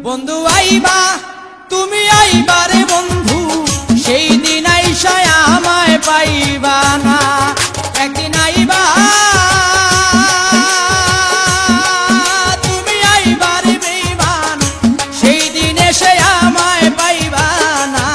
বন্ধু আইবা তুমি আইবা রে বন্ধু, সেই দিন আইসা আমায় পাইবা না। একদিন আইবা তুমি আইবা রে বেঈমান, সেই দিন এসে আমায় পাইবা না।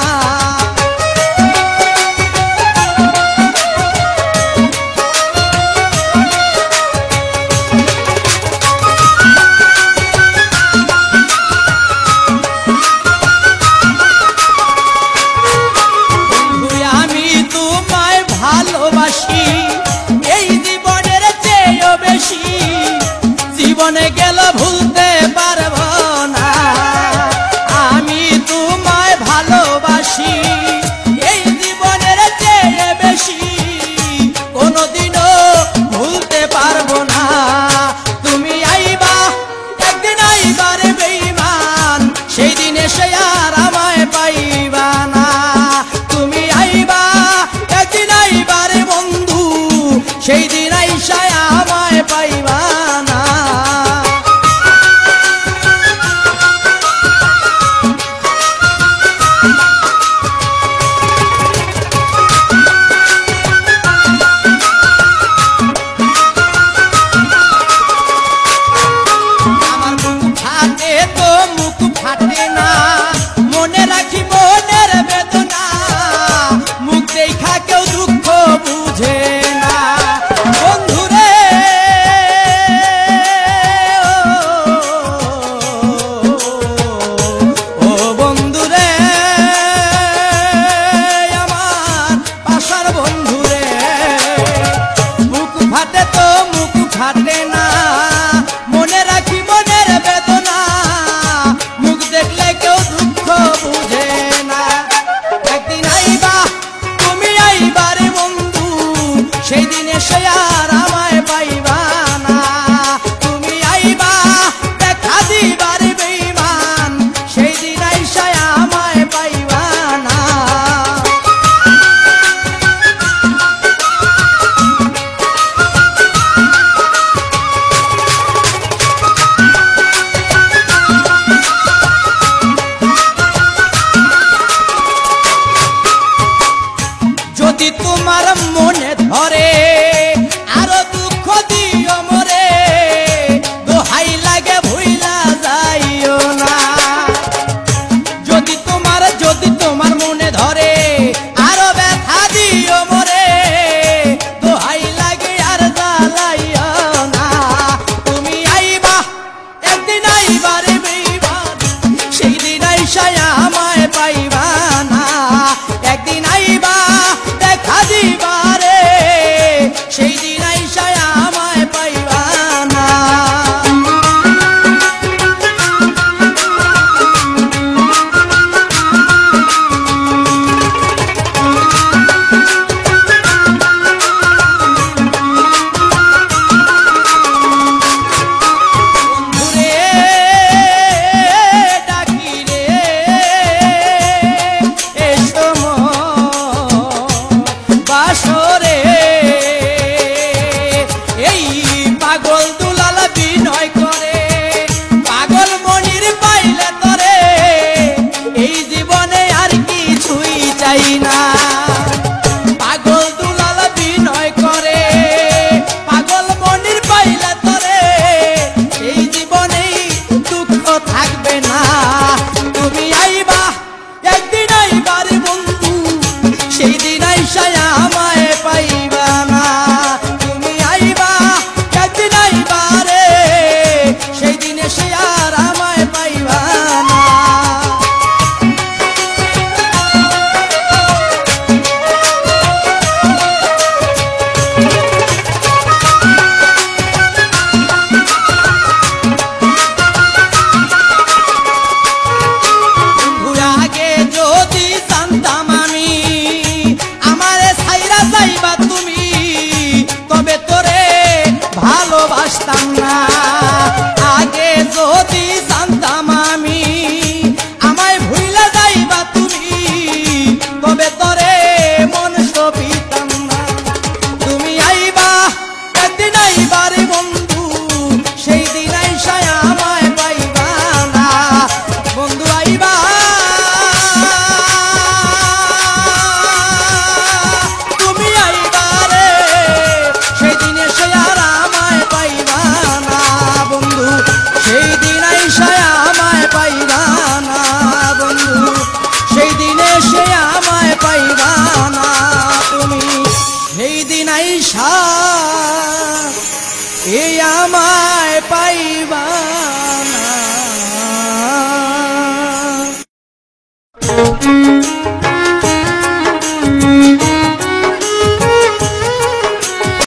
ভালোবাসি এই জীবনের চেয়েও বেশি, জীবনে গেল ভুলতে পারবো না। আমি তোমায় ভালোবাসি এই জীবনের চেয়ে বেশি, কোনোদিনও ভুলতে পারবো না। তুমি আইবা একদিন আইবা রে বেঈমান, সেই দিন এসে আর আমায় পাইবা না। তুমি আইবা একদিন আইবা রে বন্ধু, সেই দিন আইসা আমায় পাইবা না। আমার বুক ফাটে তো মুখ ফাটে না, মনে রাখি মনের বেদনা, মুখ দেখা কেউ দুঃখ বুঝে না। বন্ধুরে ও বন্ধুরে আমার পাশার বন্ধুরে, মুখ ফাটে তো মুখ ফাটে না, মনে রাখি মনের বেদনা, মুখ দেখলে কেউ দুঃখ বুঝে না। একদিন আইবা তুমি আইবা রে বন্ধু, সেই দিন এসে আর আমায় পাইবা না। তুমি আইবা দেখা দিবা রে বেঈমান, সেই দিন আইসা আমায় পাইবা না। যদি তোমার মনে ধরে আরো দুঃখ দিও মরে, দোহাই লাগে ভুইলা যাইও না। যদি তোমার মনে ধরে আরো ব্যথা দিও মরে, দোহাই লাগে আর জ্বালাইও না। তুমি আইবা একদিন আইবা রে বেঈমান, সেই দিন আইসা আমায় পাইবা না। একদিন আইবা দেখা দিবা রে, সেই দিন আইসা আমায় পাইবা না। বন্ধুরে ডাকি রে এসো বাসরে, এই পাগল দুলাল বিনয় করে, পাগল মনির পাইলে তরে, এই জীবনে আর কিছুই চাই না। পাগল দুলাল বিনয় করে, পাগল মনির পাইলে তরে, এই জীবনেই দুঃখ থাকবে না। তুমি আইবা একদিন আইবা রে বন্ধু, সেই দিন আইসা আমায় পাইবা না। তুমি আইবা একদিন আইবা রে, সেই দিন এসে আর আমায় পাইবা না। আমায় পাইবা না।